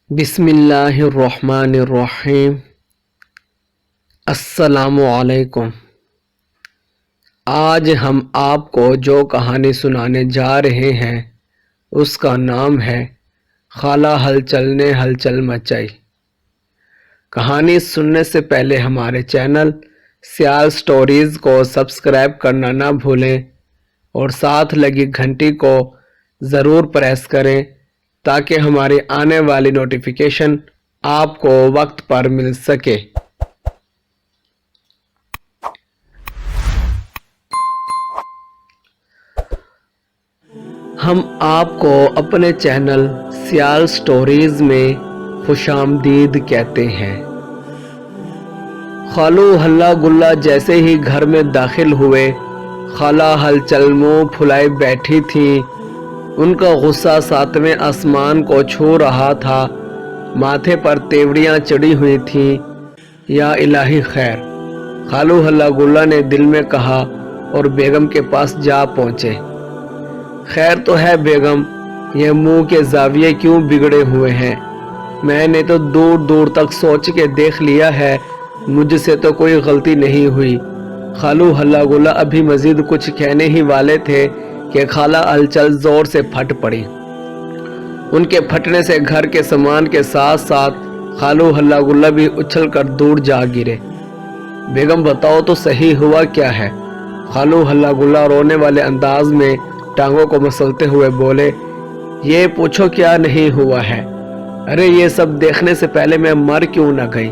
بسم اللہ الرحمن الرحیم۔ السلام علیکم۔ آج ہم آپ کو جو کہانی سنانے جا رہے ہیں اس کا نام ہے خالہ ہلچل نے ہلچل مچائی۔ کہانی سننے سے پہلے ہمارے چینل سیال سٹوریز کو سبسکرائب کرنا نہ بھولیں اور ساتھ لگی گھنٹی کو ضرور پریس کریں تاکہ ہماری آنے والی نوٹیفیکیشن آپ کو وقت پر مل سکے۔ ہم آپ کو اپنے چینل سیال سٹوریز میں خوش آمدید کہتے ہیں۔ خالو ہلا گلا جیسے ہی گھر میں داخل ہوئے، خالہ ہلچل منہ پھلائے بیٹھی تھیں۔ ان کا غصہ ساتویں آسمان کو چھو رہا تھا، ماتھے پر تیوڑیاں چڑھی ہوئی تھیں۔ یا الہی خیر، خالو ہلا گلا نے دل میں کہا اور بیگم کے پاس جا پہنچے۔ خیر تو ہے بیگم، یہ منہ کے زاویے کیوں بگڑے ہوئے ہیں؟ میں نے تو دور دور تک سوچ کے دیکھ لیا ہے، مجھ سے تو کوئی غلطی نہیں ہوئی۔ خالو ہلا گلا ابھی مزید کچھ کہنے ہی والے تھے کہ خالہ ہلچل زور سے پھٹ پڑی۔ ان کے پھٹنے سے گھر کے سامان کے ساتھ ساتھ خالو ہلا گلا بھی اچھل کر دور جا گرے۔ بیگم بتاؤ تو صحیح ہوا کیا ہے؟ خالو ہلا گلا رونے والے انداز میں ٹانگوں کو مسلتے ہوئے بولے۔ یہ پوچھو کیا نہیں ہوا ہے؟ ارے یہ سب دیکھنے سے پہلے میں مر کیوں نہ گئی؟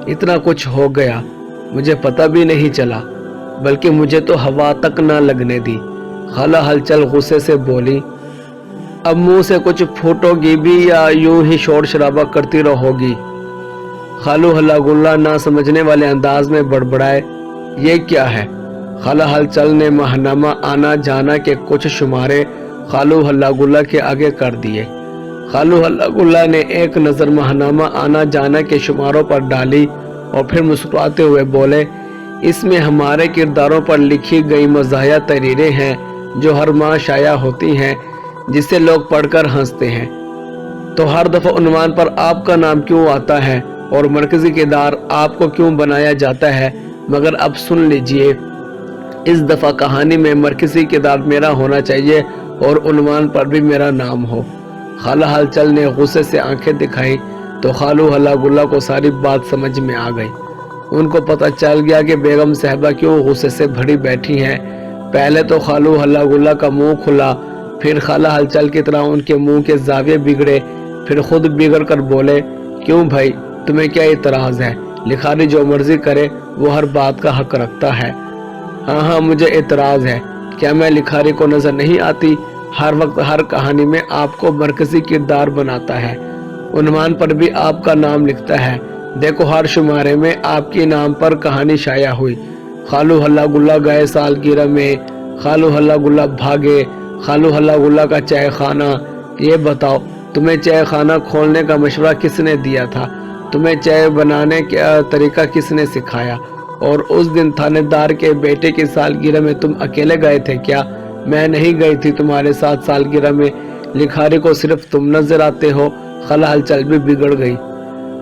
اتنا کچھ ہو گیا، مجھے پتہ بھی نہیں چلا، بلکہ مجھے تو ہوا تک نہ لگنے دی۔ خالہ ہلچل غصے سے بولی۔ اب منہ سے کچھ پھوٹو گی بھی یا یوں ہی شور شرابہ کرتی رہو گی؟ خالو ہلا گلا نہ سمجھنے والے انداز میں بڑبڑائے۔ یہ کیا ہے؟ خالہ ہلچل نے ماہنامہ آنا جانا کے کچھ شمارے خالو ہلا گلا کے آگے کر دیے۔ خالو ہلا گلا نے ایک نظر ماہنامہ آنا جانا کے شماروں پر ڈالی اور پھر مسکراتے ہوئے بولے، اس میں ہمارے کرداروں پر لکھی گئی مزاحیہ تحریریں ہیں جو ہر ماہ شائع ہوتی ہیں، جسے لوگ پڑھ کر ہنستے ہیں۔ تو ہر دفعہ عنوان پر آپ کا نام کیوں آتا ہے اور مرکزی کردار آپ کو کیوں بنایا جاتا ہے؟ مگر اب سن لیجئے، اس دفعہ کہانی میں مرکزی کردار میرا ہونا چاہیے اور عنوان پر بھی میرا نام ہو۔ خالہ ہلچل نے غصے سے آنکھیں دکھائیں تو خالو ہلا گلا کو ساری بات سمجھ میں آ گئی۔ ان کو پتہ چل گیا کہ بیگم صاحبہ کیوں غصے سے بھری بیٹھی ہیں۔ پہلے تو خالو ہلا گلا کا منہ کھلا، پھر خالہ ہلچل کی طرح ان کے منہ کے زاویے بگڑے، پھر خود بگڑ کر بولے، کیوں بھائی، تمہیں کیا اعتراض ہے؟ لکھاری جو مرضی کرے وہ ہر بات کا حق رکھتا ہے۔ ہاں مجھے اعتراض ہے۔ کیا میں لکھاری کو نظر نہیں آتی؟ ہر وقت ہر کہانی میں آپ کو مرکزی کردار بناتا ہے، عنوان پر بھی آپ کا نام لکھتا ہے۔ دیکھو ہر شمارے میں آپ کے نام پر کہانی شائع ہوئی۔ خالو ہلا گلا گئے سالگرہ میں، خالو ہلا گلا بھاگے، خالو ہلا گلا کا چائے خانہ۔ یہ بتاؤ، تمہیں چائے خانہ کھولنے کا مشورہ کس نے دیا تھا؟ تمہیں چائے بنانے کا طریقہ کس نے سکھایا؟ اور اس دن تھانے دار کے بیٹے کی سالگرہ میں تم اکیلے گئے تھے کیا؟ میں نہیں گئی تھی تمہارے ساتھ سالگرہ میں، لکھاری کو صرف تم نظر آتے ہو۔ خالہ ہلچل بھی بگڑ گئی۔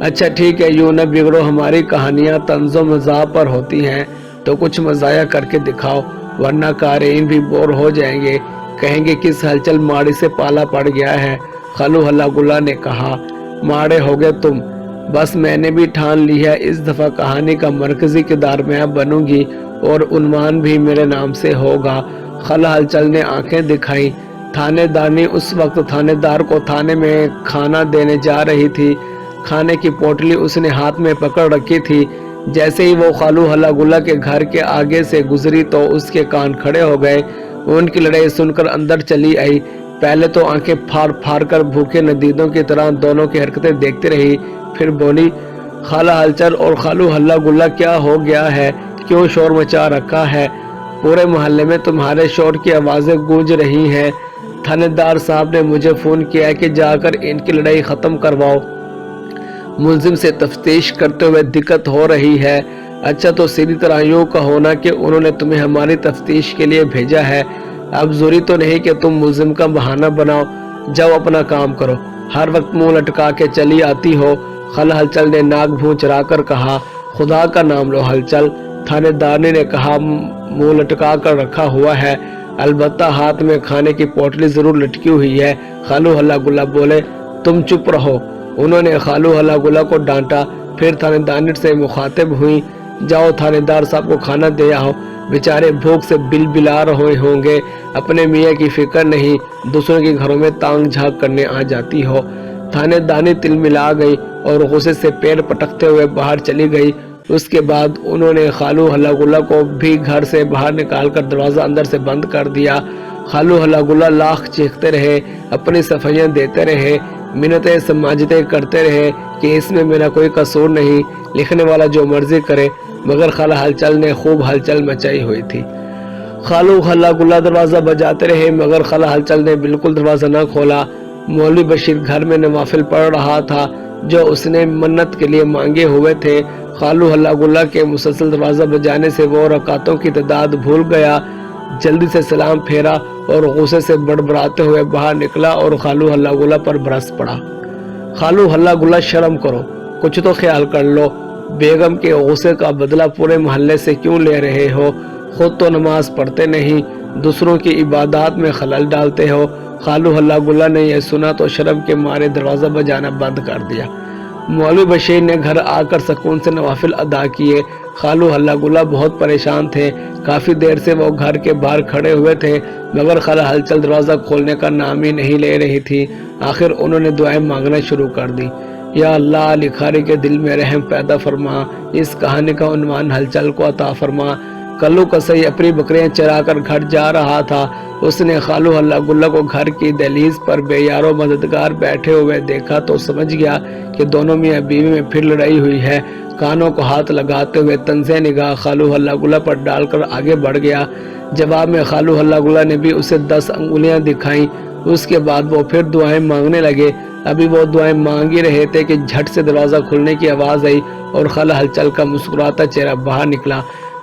اچھا ٹھیک ہے، یوں نہ بگڑو، ہماری کہانیاں طنز و مزاح پر ہوتی ہیں تو کچھ مزاحیہ کر کے دکھاؤ، ورنہ قارئین بھی بور ہو جائیں گے، کہیں گے کس ہلچل ماڑی سے پالا پڑ گیا ہے۔ خالو ہلا گلا نے کہا، ماڑے ہو گئے تم، بس میں نے بھی ٹھان لی ہے، اس دفعہ کہانی کا مرکزی کردار میں بنوں گی اور عنوان بھی میرے نام سے ہوگا۔ خالہ ہلچل نے آنکھیں دکھائیں۔ تھانے دارنی اس وقت تھانے دار کو تھانے میں کھانا دینے جا رہی تھی۔ کھانے کی پوٹلی اس نے ہاتھ میں پکڑ رکھی تھی۔ جیسے ہی وہ خالو ہلا گلا کے گھر کے آگے سے گزری تو اس کے کان کھڑے ہو گئے۔ ان کی لڑائی سن کر اندر چلی آئی۔ پہلے تو آنکھیں پھاڑ پھاڑ کر بھوکے ندیدوں کی طرح دونوں کی حرکتیں دیکھتی رہی، پھر بولی، خالہ ہلچل اور خالو ہلا گلا کیا ہو گیا ہے؟ کیوں شور مچا رکھا ہے؟ پورے محلے میں تمہارے شور کی آوازیں گونج رہی ہیں۔ تھانے دار صاحب نے مجھے فون کیا ہے کہ جا کر ان کی لڑائی ختم کرواؤ، ملزم سے تفتیش کرتے ہوئے دقت ہو رہی ہے۔ اچھا تو سیدھی طرح یوں کہو نا کہ انہوں نے تمہیں ہماری تفتیش کے لیے بھیجا ہے۔ اب ضروری تو نہیں کہ تم ملزم کا بہانہ بناؤ، جاؤ اپنا کام کرو۔ ہر وقت منہ لٹکا کے چلی آتی ہو؟ خالہ ہلچل نے ناک بھون چرا کر کہا۔ خدا کا نام لو ہلچل، تھانے دارنی نے کہا، منہ لٹکا کر رکھا ہوا ہے، البتہ ہاتھ میں کھانے کی پوٹلی ضرور لٹکی ہوئی ہے۔ خالو ہلا گلا بولے، تم چپ رہو۔ انہوں نے خالو ہلا گلا کو ڈانٹا، پھر تھانے دار سے مخاطب ہوئی، جاؤ تھانے دار صاحب کو کھانا دے آؤ، بیچارے بھوک سے بل بلا رہے ہوں گے، اپنے میاں کی فکر نہیں، دوسروں کے گھروں میں تانگ جھانک کرنے آ جاتی ہو۔ تھانے دانی تل ملا گئی اور غصے سے پیر پٹکتے ہوئے باہر چلی گئی۔ اس کے بعد انہوں نے خالو ہلا گلا کو بھی گھر سے باہر نکال کر دروازہ اندر سے بند کر دیا۔ خالو ہلا گلا لاکھ چیختے رہے، اپنی صفائیاں دیتے رہے، منتیں سماجتیں کرتے رہے کہ اس میں میرا کوئی قصور نہیں، لکھنے والا جو مرضی کرے، مگر خالہ ہلچل نے خوب ہلچل مچائی ہوئی تھی۔ خالو ہلا گلا دروازہ بجاتے رہے مگر خالہ ہلچل نے بالکل دروازہ نہ کھولا۔ مولوی بشیر گھر میں نوافل پڑھ رہا تھا جو اس نے منت کے لیے مانگے ہوئے تھے۔ خالو ہلا گلا کے مسلسل دروازہ بجانے سے وہ رکعتوں کی تعداد بھول گیا، جلدی سے سلام پھیرا اور غصے سے بڑبڑاتے ہوئے باہر نکلا اور خالو ہلا گلا پر برس پڑا۔ خالو ہلا گلا، شرم کرو، کچھ تو خیال کر لو، بیگم کے غصے کا بدلہ پورے محلے سے کیوں لے رہے ہو؟ خود تو نماز پڑھتے نہیں، دوسروں کی عبادات میں خلل ڈالتے ہو۔ خالو ہلا گلا نے یہ سنا تو شرم کے مارے دروازہ بجانا بند کر دیا۔ مولوی بشیر نے گھر آ کر سکون سے نوافل ادا کیے۔ خالو ہلا گلا بہت پریشان تھے، کافی دیر سے وہ گھر کے باہر کھڑے ہوئے تھے مگر خالہ ہلچل دروازہ کھولنے کا نام ہی نہیں لے رہی تھی۔ آخر انہوں نے دعائیں مانگنا شروع کر دی، یا اللہ لکھاری کے دل میں رحم پیدا فرما، اس کہانی کا عنوان ہلچل کو عطا فرما۔ کلو کسائی اپنی بکریاں چرا کر گھر جا رہا تھا، اس نے خالو ہلا گلا کو گھر کی دہلیز پر بے یار و مددگار بیٹھے ہوئے دیکھا تو سمجھ گیا کہ دونوں میاں بیوی میں پھر لڑائی ہوئی ہے۔ کانوں کو ہاتھ لگاتے ہوئے طنز نگاہ خالو ہلا گلا پر ڈال کر آگے بڑھ گیا۔ جواب میں خالو ہلا گلا نے بھی اسے 10 انگلیاں دکھائیں۔ اس کے بعد وہ پھر دعائیں مانگنے لگے۔ ابھی وہ دعائیں مانگ ہی رہے تھے کہ جھٹ سے دروازہ کھلنے کی آواز آئی اور خالہ ہلچل کا مسکراتا چہرہ باہر نکلا۔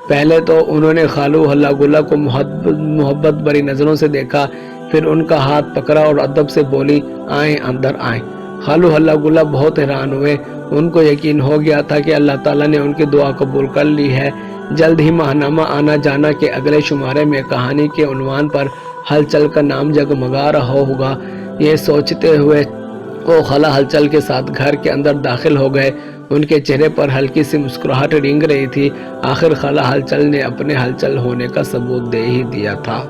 پہلے تو انہوں نے خالو ہلا گلا کو محبت بھری نظروں سے دیکھا، پھر ان کا ہاتھ پکڑا اور ادب سے بولی، آئیں اندر آئیں۔ خالو ہلا گلا بہت حیران ہوئے، ان کو یقین ہو گیا تھا کہ اللہ تعالیٰ نے ان کی دعا قبول کر لی ہے۔ جلد ہی ماہنامہ آنا جانا کے اگلے شمارے میں کہانی کے عنوان پر ہلچل کا نام جگمگا رہا ہوگا۔ یہ سوچتے ہوئے وہ خالہ ہلچل کے ساتھ گھر کے اندر داخل ہو گئے۔ ان کے چہرے پر ہلکی سی مسکراہٹ رنگ رہی تھی۔ آخر خالہ ہلچل نے اپنے ہلچل ہونے کا ثبوت دے ہی دیا تھا۔